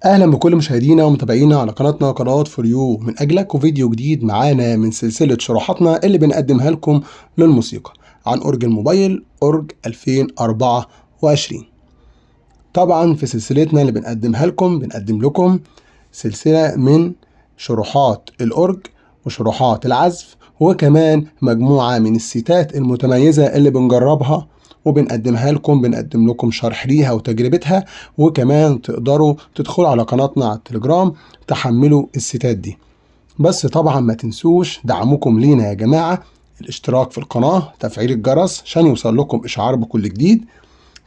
اهلا بكل مشاهدينا ومتابعينا على قناتنا قناه فور يو من اجلك، وفيديو جديد معانا من سلسله شروحاتنا اللي بنقدمها لكم للموسيقى عن اورج الموبايل اورج 2024. طبعا في سلسلتنا اللي بنقدم لكم سلسله من شروحات الاورج وشروحات العزف، وكمان مجموعه من السيتات المتميزه اللي بنجربها بنقدم لكم شرح ليها وتجربتها، وكمان تقدروا تدخلوا على قناتنا على التليجرام تحملوا السيتات دي. بس طبعا ما تنسوش دعمكم لينا يا جماعة، الاشتراك في القناة، تفعيل الجرس عشان يوصل لكم إشعار بكل جديد.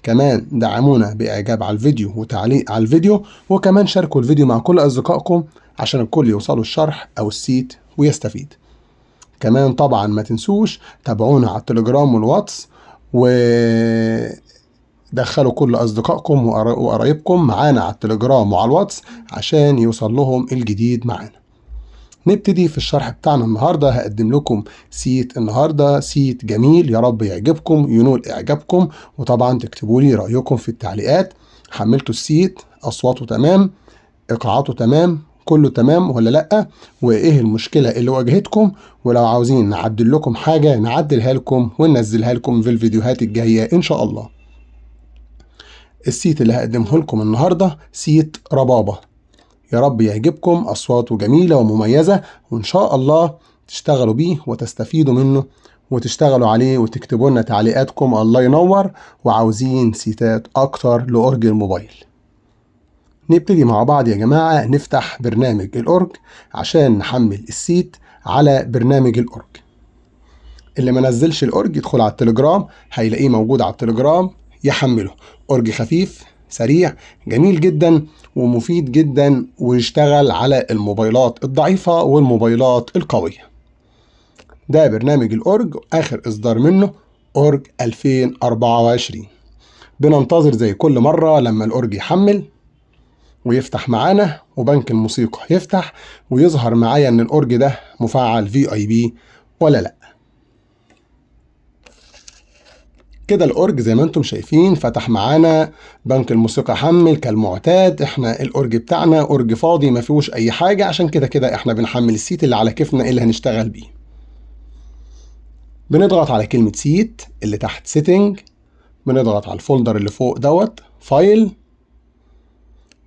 كمان دعمونا بإعجاب على الفيديو وتعليق على الفيديو، وكمان شاركوا الفيديو مع كل أصدقائكم عشان الكل يوصلوا الشرح أو السيت ويستفيد. كمان طبعا ما تنسوش تابعونا على التليجرام والواتس، ودخلوا كل أصدقائكم وقرايبكم معانا على التليجرام وعلى الواتس عشان يوصل لهم الجديد معانا. نبتدي في الشرح بتاعنا النهاردة. هقدم لكم سيت النهاردة، سيت جميل يا رب يعجبكم ينول إعجابكم، وطبعا تكتبوا لي رأيكم في التعليقات. حملتوا السيت، أصواته تمام، إيقاعاته تمام، كله تمام ولا لأ، وإيه المشكلة اللي واجهتكم، ولو عاوزين نعدل لكم حاجة نعدلها لكم وننزلها لكم في الفيديوهات الجاية إن شاء الله. السيت اللي هقدمه لكم النهاردة سيت ربابة، يا رب يعجبكم، أصواته جميلة ومميزة، وإن شاء الله تشتغلوا بيه وتستفيدوا منه وتشتغلوا عليه وتكتبوا لنا تعليقاتكم. الله ينور، وعاوزين سيتات أكتر لأورج الموبايل. نبتدي مع بعض يا جماعة، نفتح برنامج الأورج عشان نحمل السيت على برنامج الأورج. اللي ما نزلش الأورج يدخل على التليجرام، هيلاقيه موجود على التليجرام يحمله. أورج خفيف سريع جميل جدا ومفيد جدا، ويشتغل على الموبايلات الضعيفة والموبايلات القوية. ده برنامج الأورج، آخر إصدار منه أورج 2024. بننتظر زي كل مرة لما الأورج يحمل ويفتح معانا، وبنك الموسيقى يفتح ويظهر معايا ان الأورج ده مفعل VIP ولا لا. كده الأورج زي ما انتم شايفين فتح معانا، بنك الموسيقى حمل كالمعتاد. احنا الأورج بتاعنا أورج فاضي ما فيهوش اي حاجة، عشان كده احنا بنحمل السيت اللي على كيفنا اللي هنشتغل بيه. بنضغط على كلمة سيت اللي تحت سيتنج، بنضغط على الفولدر اللي فوق دوت فايل،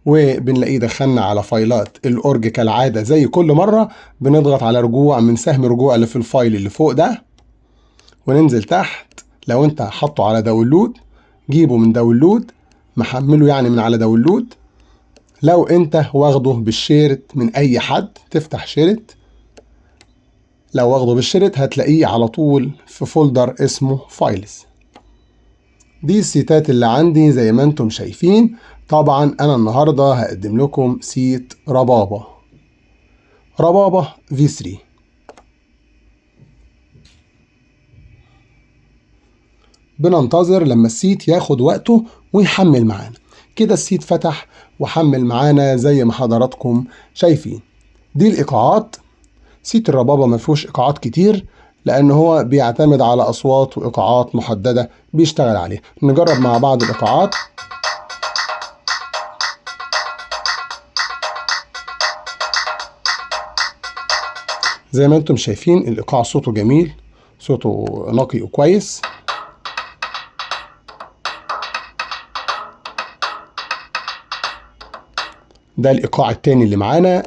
وبنلاقيه دخلنا على فايلات الأورج كالعادة زي كل مرة. بنضغط على رجوع من سهم رجوع اللي في الفايل اللي فوق ده، وننزل تحت. لو انت حطه على داونلود جيبه من داونلود، محمله يعني من على داونلود. لو انت واخده بالشيرت من اي حد تفتح شيرت، لو واخده بالشيرت هتلاقيه على طول في فولدر اسمه فايلز. دي السيتات اللي عندي زي ما انتم شايفين. طبعا انا النهاردة هقدم لكم سيت ربابة V3. بننتظر لما السيت ياخد وقته ويحمل معانا. كده السيت فتح وحمل معانا زي ما حضراتكم شايفين. دي الإيقاعات. سيت الربابة ما فيهوش إيقاعات كتير، لأن هو بيعتمد على أصوات وإيقاعات محددة بيشتغل عليها. نجرب مع بعض الإيقاعات. زي ما انتم شايفين الإيقاع صوته جميل، صوته نقي وكويس. ده الإيقاع التاني اللي معانا.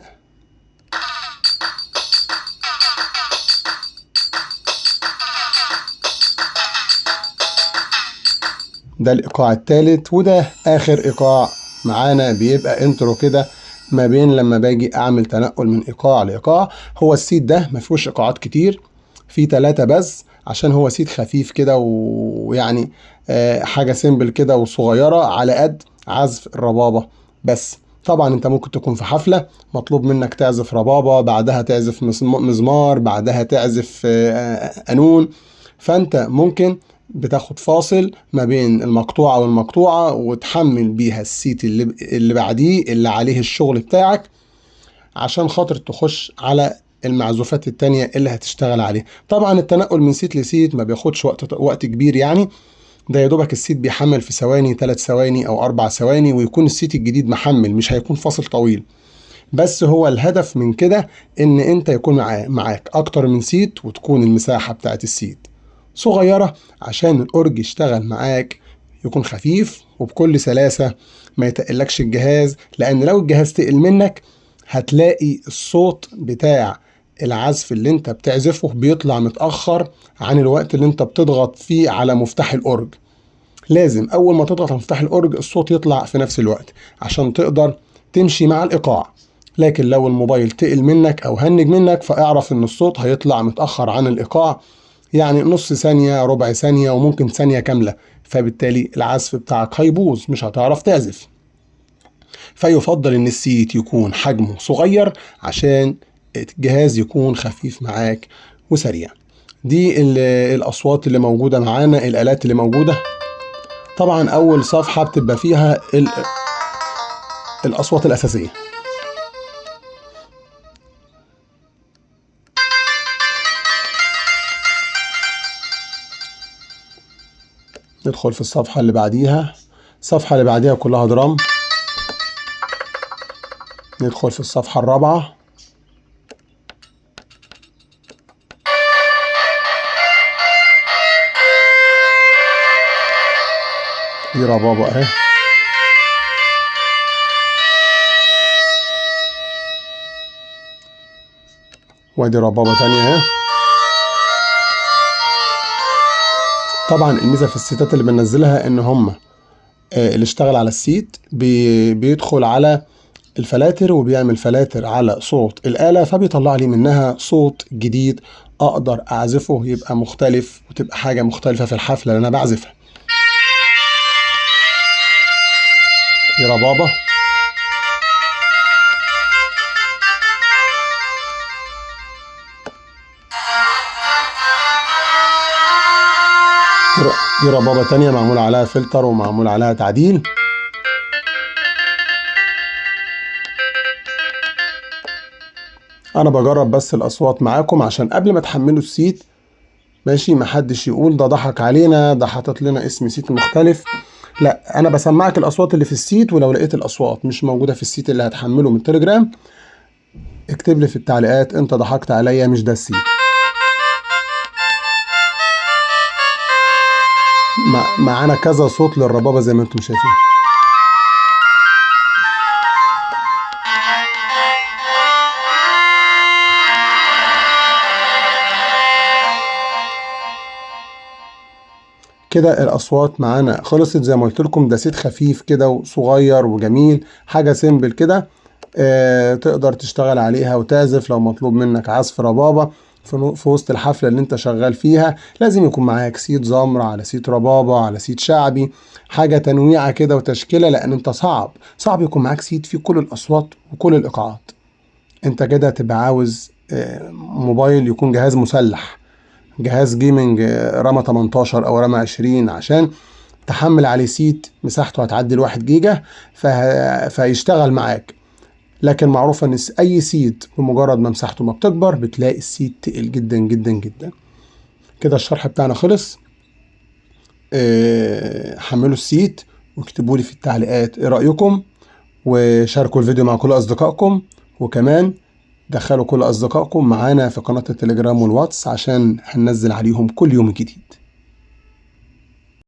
ده الإيقاع التالت، وده آخر إيقاع معانا. بيبقى انترو كده ما بين لما باجي أعمل تنقل من إيقاع لإيقاع. هو السيت ده ما فيهوش إيقاعات كتير، في 3 بس، عشان هو سيت خفيف كده ويعني حاجة سيمبل كده وصغيرة على قد عزف الربابة بس. طبعا انت ممكن تكون في حفلة مطلوب منك تعزف ربابة، بعدها تعزف مزمار، بعدها تعزف قانون، فانت ممكن بتاخد فاصل ما بين المقطوعة والمقطوعة وتحمل بيها السيت اللي بعديه اللي عليه الشغل بتاعك، عشان خاطر تخش على المعزوفات التانية اللي هتشتغل عليه. طبعا التنقل من سيت لسيت ما بياخدش وقت كبير، يعني ده يا دوبك السيت بيحمل في ثواني، 3 ثواني او 4 ثواني، ويكون السيت الجديد محمل، مش هيكون فاصل طويل. بس هو الهدف من كده ان انت يكون معاك اكتر من سيت، وتكون المساحة بتاعت السيت صغيرة عشان الأورج يشتغل معاك، يكون خفيف وبكل سلاسة، ما يتقلكش الجهاز. لأن لو الجهاز تقل منك هتلاقي الصوت بتاع العزف اللي انت بتعزفه بيطلع متأخر عن الوقت اللي انت بتضغط فيه على مفتاح الأورج. لازم أول ما تضغط على مفتاح الأورج الصوت يطلع في نفس الوقت عشان تقدر تمشي مع الإيقاع. لكن لو الموبايل تقل منك أو هنج منك فاعرف إن الصوت هيطلع متأخر عن الإيقاع، يعني نص ثانية، ربع ثانية، وممكن ثانية كاملة، فبالتالي العزف بتاعك هيبوظ، مش هتعرف تعزف. فيفضل إن السيت يكون حجمه صغير عشان الجهاز يكون خفيف معاك وسريع. دي الأصوات اللي موجودة معانا، الآلات اللي موجودة. طبعا أول صفحة بتبقى فيها الأصوات الأساسية. ندخل في الصفحة اللي بعديها، الصفحة اللي بعديها كلها درام. ندخل في الصفحة الرابعة، دي ربابة اهي. وادي ربابة تانية اهي. طبعا الميزة في السيتات اللي بننزلها ان هم اللي اشتغل على السيت بيدخل على الفلاتر وبيعمل فلاتر على صوت الآلة، فبيطلع لي منها صوت جديد اقدر اعزفه يبقى مختلف، وتبقى حاجة مختلفة في الحفلة اللي انا بعزفها. دي ربابة. دي ربابة تانية معمول عليها فلتر ومعمول عليها تعديل. انا بجرب بس الاصوات معاكم عشان قبل ما تحملوا السيت ماشي محدش يقول ده ضحك علينا، ده حاطط لنا اسم سيت مختلف. لا، انا بسمعك الاصوات اللي في السيت، ولو لقيت الاصوات مش موجودة في السيت اللي هتحمله من التليجرام اكتب لي في التعليقات انت ضحكت عليا، مش ده السيت. معانا كذا صوت للربابة زي ما انتم شايفين. كده الاصوات معانا خلصت. زي ما قلت لكم ده سيت خفيف كده وصغير وجميل، حاجة سيمبل كده تقدر تشتغل عليها وتعزف. لو مطلوب منك عزف ربابة في وسط الحفلة اللي انت شغال فيها لازم يكون معاك سيت زمر على سيت ربابة على سيت شعبي، حاجة تنويعة كده وتشكيلة، لان انت صعب يكون معاك سيت فيه كل الاصوات وكل الايقاعات. انت كده تبقى عاوز موبايل يكون جهاز مسلح، جهاز جيمنج رامة 18 او رامة 20 عشان تحمل عليه سيت مساحته هتعدي ال1 جيجا فيشتغل معاك. لكن معروفة ان اي سيت بمجرد ما مساحته ما بتكبر بتلاقي السيت تقل جدا جدا جدا. كده الشرح بتاعنا خلص. حملوا السيت واكتبوا لي في التعليقات ايه رأيكم، وشاركوا الفيديو مع كل اصدقائكم، وكمان دخلوا كل اصدقائكم معانا في قناة التليجرام والواتس عشان هننزل عليهم كل يوم جديد.